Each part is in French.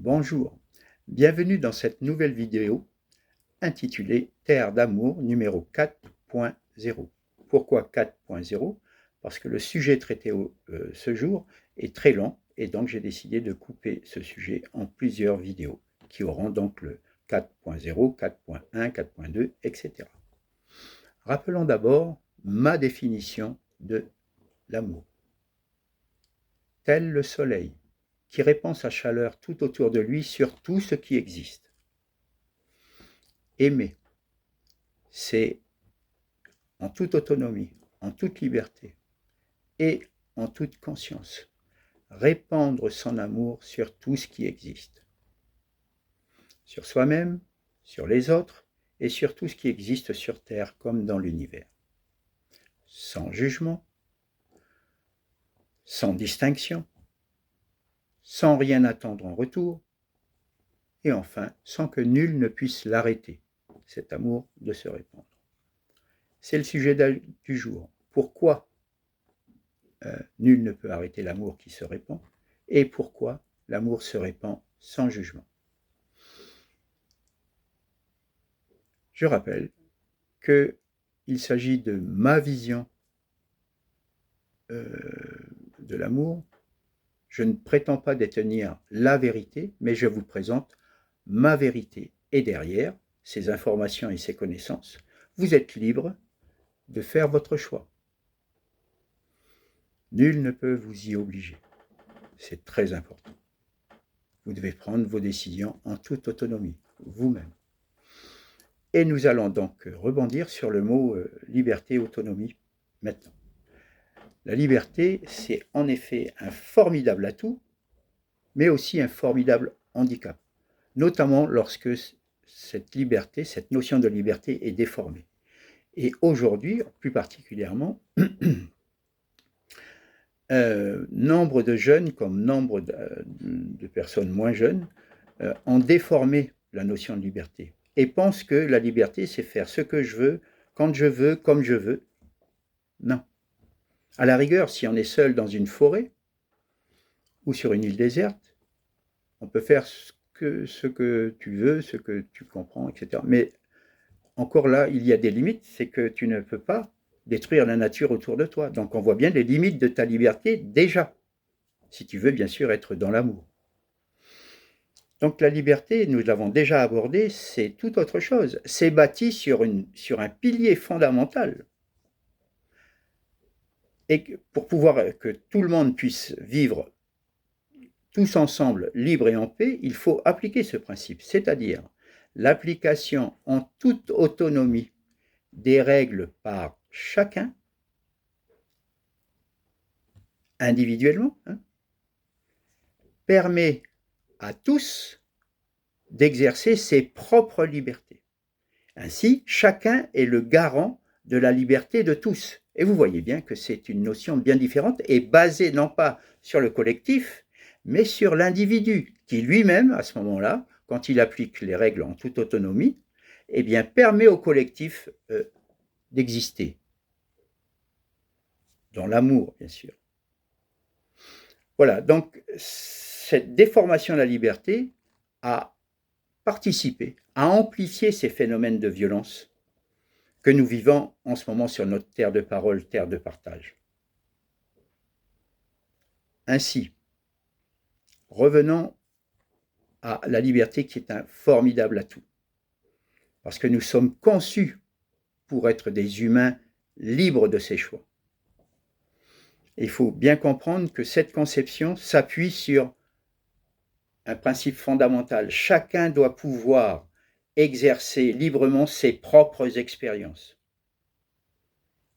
Bonjour, bienvenue dans cette nouvelle vidéo intitulée Terre d'amour numéro 4.0. Pourquoi 4.0? Parce que le sujet traité ce jour est très long et donc j'ai décidé de couper ce sujet en plusieurs vidéos qui auront donc le 4.0, 4.1, 4.2, etc. Rappelons d'abord ma définition de l'amour. Tel le soleil, qui répand sa chaleur tout autour de lui sur tout ce qui existe. Aimer, c'est en toute autonomie, en toute liberté et en toute conscience, répandre son amour sur tout ce qui existe. Sur soi-même, sur les autres et sur tout ce qui existe sur Terre comme dans l'univers. Sans jugement, sans distinction, sans rien attendre en retour, et enfin, sans que nul ne puisse l'arrêter, cet amour de se répandre. C'est le sujet du jour. Pourquoi nul ne peut arrêter l'amour qui se répand et pourquoi l'amour se répand sans jugement. Je rappelle qu'il s'agit de ma vision de l'amour. Je ne prétends pas détenir la vérité, mais je vous présente ma vérité. Et derrière ces informations et ces connaissances, vous êtes libre de faire votre choix. Nul ne peut vous y obliger. C'est très important. Vous devez prendre vos décisions en toute autonomie, vous-même. Et nous allons donc rebondir sur le mot liberté, autonomie maintenant. La liberté, c'est en effet un formidable atout, mais aussi un formidable handicap, notamment lorsque cette liberté, cette notion de liberté est déformée. Et aujourd'hui, plus particulièrement, nombre de jeunes comme nombre de personnes moins jeunes ont déformé la notion de liberté et pensent que la liberté, c'est faire ce que je veux, quand je veux, comme je veux. Non. À la rigueur, si on est seul dans une forêt ou sur une île déserte, on peut faire ce que tu veux, ce que tu comprends, etc. Mais encore là, il y a des limites, c'est que tu ne peux pas détruire la nature autour de toi. Donc on voit bien les limites de ta liberté déjà, si tu veux bien sûr être dans l'amour. Donc la liberté, nous l'avons déjà abordé, c'est tout autre chose. C'est bâti sur un pilier fondamental. Et pour pouvoir que tout le monde puisse vivre tous ensemble, libres et en paix, il faut appliquer ce principe, c'est-à-dire l'application en toute autonomie des règles par chacun, individuellement, permet à tous d'exercer ses propres libertés. Ainsi, chacun est le garant de la liberté de tous. Et vous voyez bien que c'est une notion bien différente et basée non pas sur le collectif, mais sur l'individu qui lui-même, à ce moment-là, quand il applique les règles en toute autonomie, eh bien, permet au collectif d'exister. Dans l'amour, bien sûr. Voilà, donc cette déformation de la liberté a participé, a amplifié ces phénomènes de violence que nous vivons en ce moment sur notre terre de parole, terre de partage. Ainsi, revenons à la liberté qui est un formidable atout. Parce que nous sommes conçus pour être des humains libres de ses choix. Et il faut bien comprendre que cette conception s'appuie sur un principe fondamental. Chacun doit pouvoir exercer librement ses propres expériences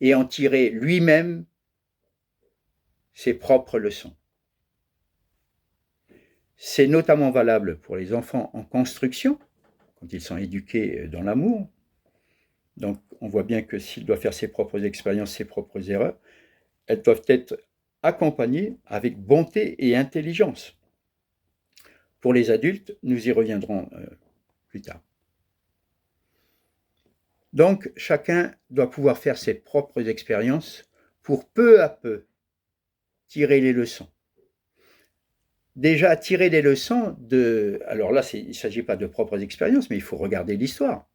et en tirer lui-même ses propres leçons. C'est notamment valable pour les enfants en construction, quand ils sont éduqués dans l'amour. Donc on voit bien que s'il doit faire ses propres expériences, ses propres erreurs, elles doivent être accompagnées avec bonté et intelligence. Pour les adultes, nous y reviendrons plus tard. Donc chacun doit pouvoir faire ses propres expériences pour peu à peu tirer les leçons. déjà tirer des leçons de... Alors là, il ne s'agit pas de propres expériences, mais il faut regarder l'histoire.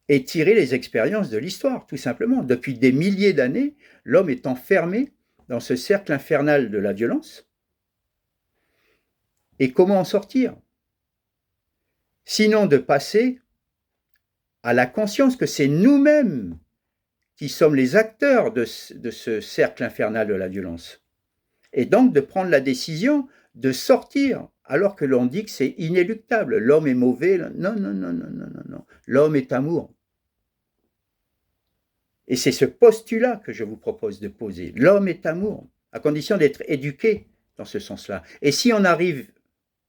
Et tirer les expériences de l'histoire, tout simplement. Depuis des milliers d'années, l'homme est enfermé dans ce cercle infernal de la violence. Et comment en sortir? Sinon de passer à la conscience que c'est nous-mêmes qui sommes les acteurs de ce cercle infernal de la violence. Et donc de prendre la décision de sortir, alors que l'on dit que c'est inéluctable. L'homme est mauvais. Non, non, non, non, non, non, non. L'homme est amour. Et c'est ce postulat que je vous propose de poser. L'homme est amour, à condition d'être éduqué dans ce sens-là. Et si on arrive,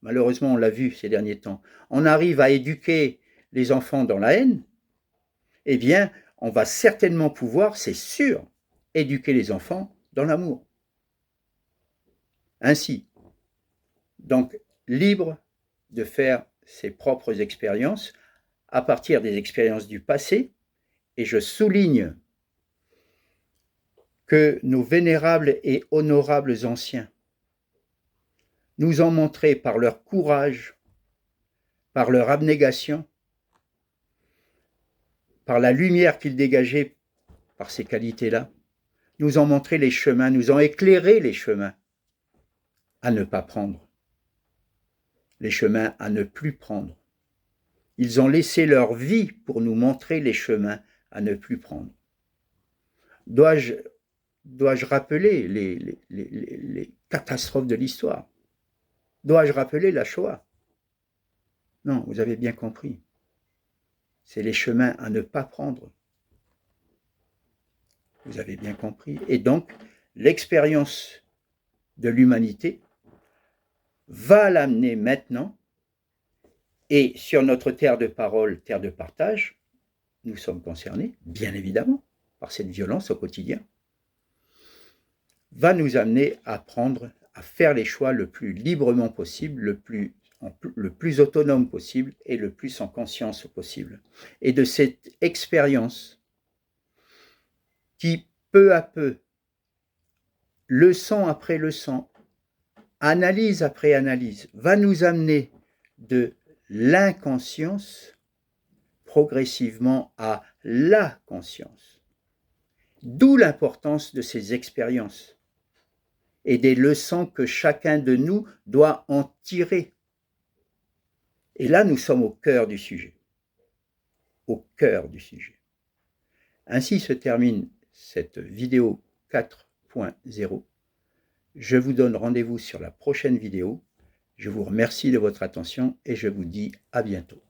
malheureusement on l'a vu ces derniers temps, on arrive à éduquer les enfants dans la haine, eh bien, on va certainement pouvoir, c'est sûr, éduquer les enfants dans l'amour. Ainsi, donc, libre de faire ses propres expériences à partir des expériences du passé, et je souligne que nos vénérables et honorables anciens nous ont montré par leur courage, par leur abnégation, par la lumière qu'ils dégageaient par ces qualités-là, nous ont montré les chemins, nous ont éclairé les chemins à ne pas prendre, les chemins à ne plus prendre. Ils ont laissé leur vie pour nous montrer les chemins à ne plus prendre. Dois-je rappeler les catastrophes de l'histoire? Dois-je rappeler la Shoah? Non, vous avez bien compris. C'est les chemins à ne pas prendre. Vous avez bien compris. Et donc, l'expérience de l'humanité va l'amener maintenant, et sur notre terre de parole, terre de partage, nous sommes concernés, bien évidemment, par cette violence au quotidien, va nous amener à prendre, à faire les choix le plus librement possible, le plus autonome possible et le plus en conscience possible. Et de cette expérience qui, peu à peu, leçon après leçon, analyse après analyse, va nous amener de l'inconscience progressivement à la conscience. D'où l'importance de ces expériences et des leçons que chacun de nous doit en tirer. Et là, nous sommes au cœur du sujet. Au cœur du sujet. Ainsi se termine cette vidéo 4.0. Je vous donne rendez-vous sur la prochaine vidéo. Je vous remercie de votre attention et je vous dis à bientôt.